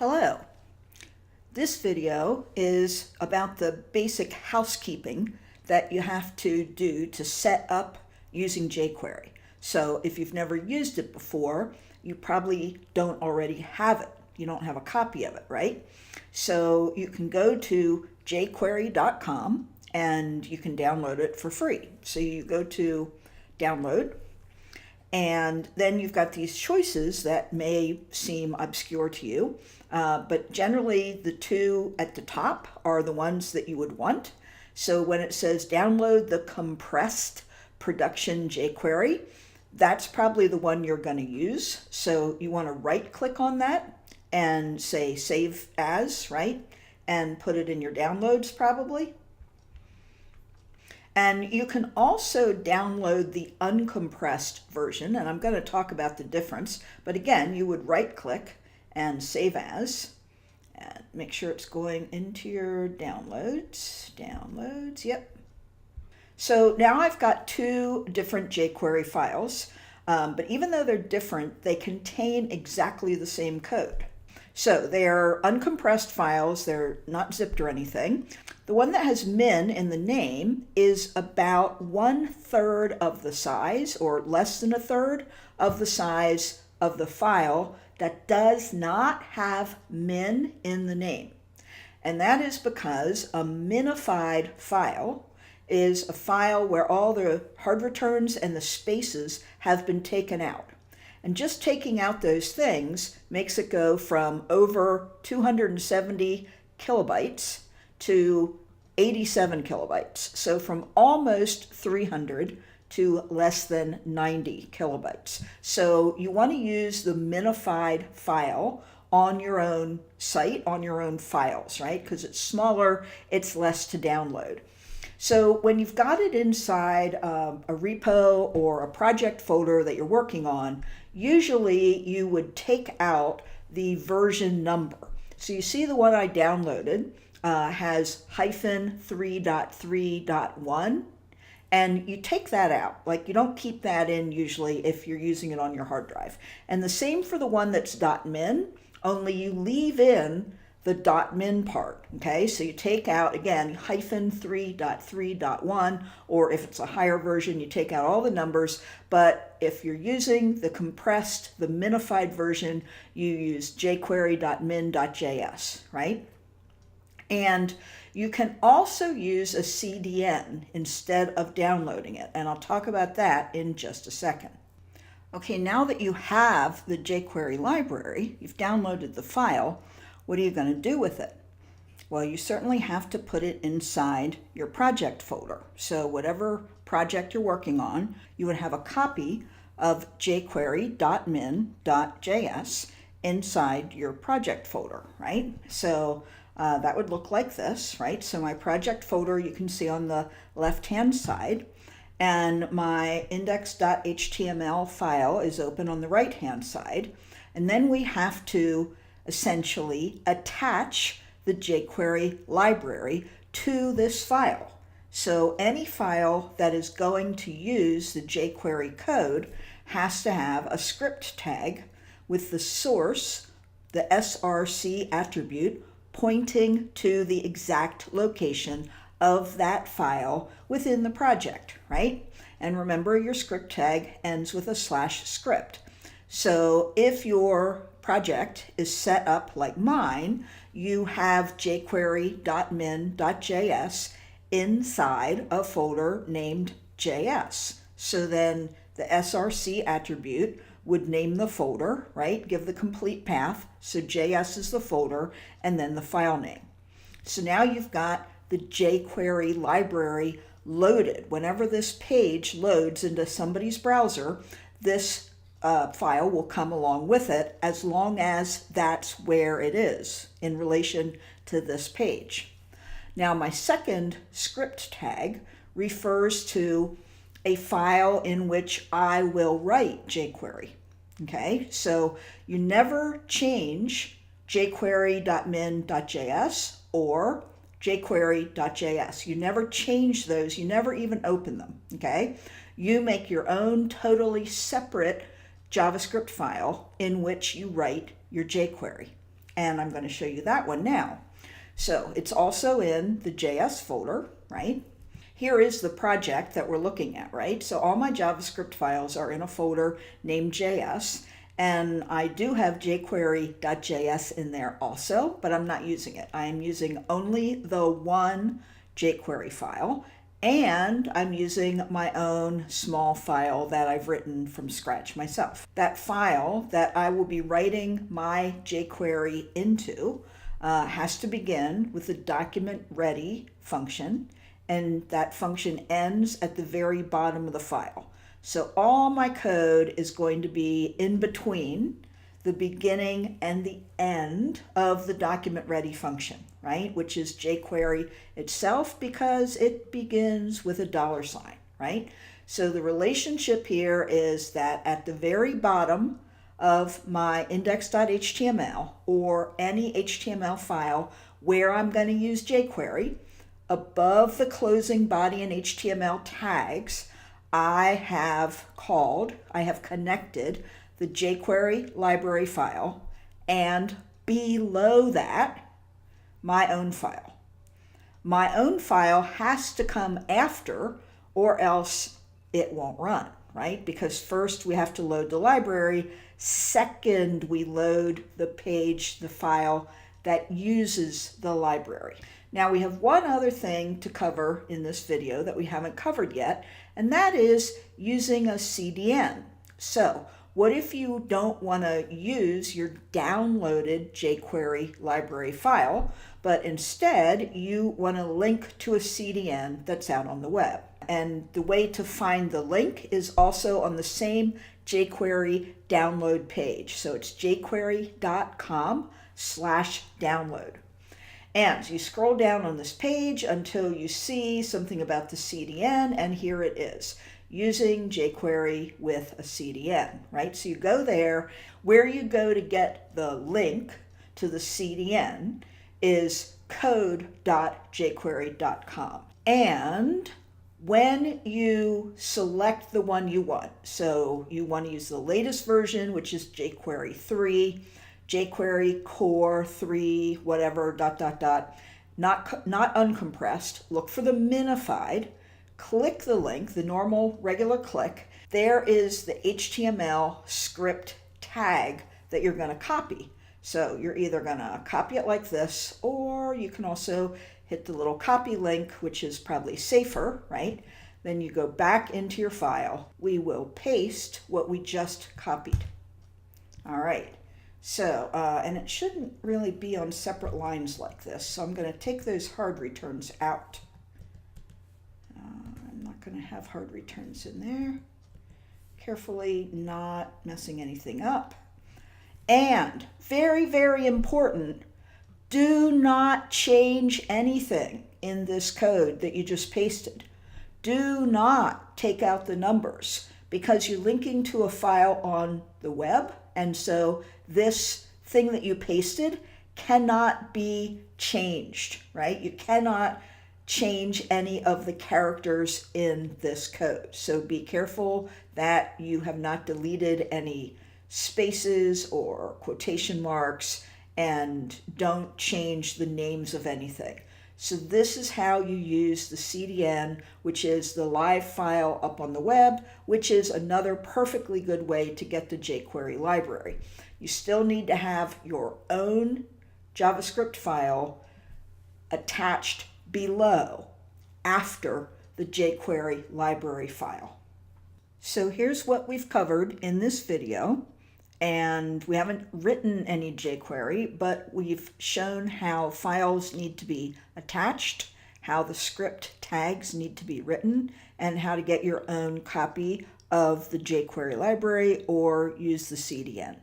Hello. This video is about the basic housekeeping that you have to do to set up using jQuery. So if you've never used it before, you probably don't already have it. You don't have a copy of it, right? So you can go to jQuery.com and you can download it for free. So you go to download, and then you've got these choices that may seem obscure to you, but generally the two at the top are the ones that you would want. So when it says download the compressed production jQuery, that's probably the one you're going to use. So you want to right click on that and say save as, right? And put it in your downloads probably. And you can also download the uncompressed version, and I'm going to talk about the difference. But again, you would right click and save as, and make sure it's going into your downloads. Downloads, yep. So now I've got two different jQuery files, but even though they're different, they contain exactly the same code. So they're uncompressed files, they're not zipped or anything. The one that has min in the name is about 1/3 of the size, or less than 1/3 of the size of the file that does not have min in the name. And that is because a minified file is a file where all the hard returns and the spaces have been taken out. And just taking out those things makes it go from over 270 kilobytes to 87 kilobytes. So from almost 300 to less than 90 kilobytes. So you want to use the minified file on your own site, on your own files, right? Because it's smaller, it's less to download. So when you've got it inside a repo or a project folder that you're working on, usually you would take out the version number. So you see the one I downloaded has -3.3.1, and you take that out. Like, you don't keep that in usually if you're using it on your hard drive. And the same for the one that's .min, only you leave in the .min part, okay? So you take out, again, -3.3.1, or if it's a higher version, you take out all the numbers. But if you're using the compressed, the minified version, you use jQuery.min.js, right? And you can also use a CDN instead of downloading it, and I'll talk about that in just a second. Okay, now that you have the jQuery library, you've downloaded the file, what are you going to do with it? Well, you certainly have to put it inside your project folder. So whatever project you're working on, you would have a copy of jQuery.min.js inside your project folder, right? So that would look like this, right? So my project folder you can see on the left-hand side, and my index.html file is open on the right-hand side. And then we have to essentially attach the jQuery library to this file. So any file that is going to use the jQuery code has to have a script tag with the source, the src attribute, pointing to the exact location of that file within the project, right? And remember, your script tag ends with a /script. So if your project is set up like mine, you have jQuery.min.js inside a folder named JS. So then the src attribute would name the folder, right? Give the complete path. So JS is the folder, and then the file name. So now you've got the jQuery library loaded. Whenever this page loads into somebody's browser, this file will come along with it, as long as that's where it is in relation to this page. Now, my second script tag refers to a file in which I will write jQuery. Okay, so you never change jQuery.min.js or jQuery.js. You never change those, you never even open them, okay? You make your own totally separate JavaScript file in which you write your jQuery. And I'm going to show you that one now. So it's also in the JS folder, right? Here is the project that we're looking at, right? So all my JavaScript files are in a folder named JS, and I do have jQuery.js in there also, but I'm not using it. I am using only the one jQuery file, and I'm using my own small file that I've written from scratch myself. That file that I will be writing my jQuery into has to begin with the document ready function, and that function ends at the very bottom of the file. So all my code is going to be in between the beginning and the end of the document ready function, right? Which is jQuery itself, because it begins with a $sign, right? So the relationship here is that at the very bottom of my index.html or any HTML file where I'm going to use jQuery, above the closing body and HTML tags, I have connected the jQuery library file, and below that, my own file. My own file has to come after, or else it won't run, right? Because first we have to load the library, second we load the page, the file that uses the library. Now we have one other thing to cover in this video that we haven't covered yet, and that is using a CDN. So what if you don't want to use your downloaded jQuery library file, but instead you want to link to a CDN that's out on the web? And the way to find the link is also on the same jQuery download page. So it's jQuery.com/download. And you scroll down on this page until you see something about the CDN, and here it is, using jQuery with a CDN, right? So you go there. Where you go to get the link to the CDN is code.jquery.com. And when you select the one you want, so you want to use the latest version, which is jQuery 3, jQuery core 3, whatever, ... not uncompressed, look for the minified, click the link, the normal regular click. There is the HTML script tag that you're going to copy. So you're either going to copy it like this, or you can also hit the little copy link, which is probably safer, right? Then you go back into your file. We will paste what we just copied. All right. So, and it shouldn't really be on separate lines like this. So I'm going to take those hard returns out. I'm not going to have hard returns in there. Carefully not messing anything up. And very, very important, do not change anything in this code that you just pasted. Do not take out the numbers, because you're linking to a file on the web, and so this thing that you pasted cannot be changed, right? You cannot change any of the characters in this code. So be careful that you have not deleted any spaces or quotation marks, and don't change the names of anything. So this is how you use the CDN, which is the live file up on the web, which is another perfectly good way to get the jQuery library. You still need to have your own JavaScript file attached below after the jQuery library file. So here's what we've covered in this video. And we haven't written any jQuery, but we've shown how files need to be attached, how the script tags need to be written, and how to get your own copy of the jQuery library or use the CDN.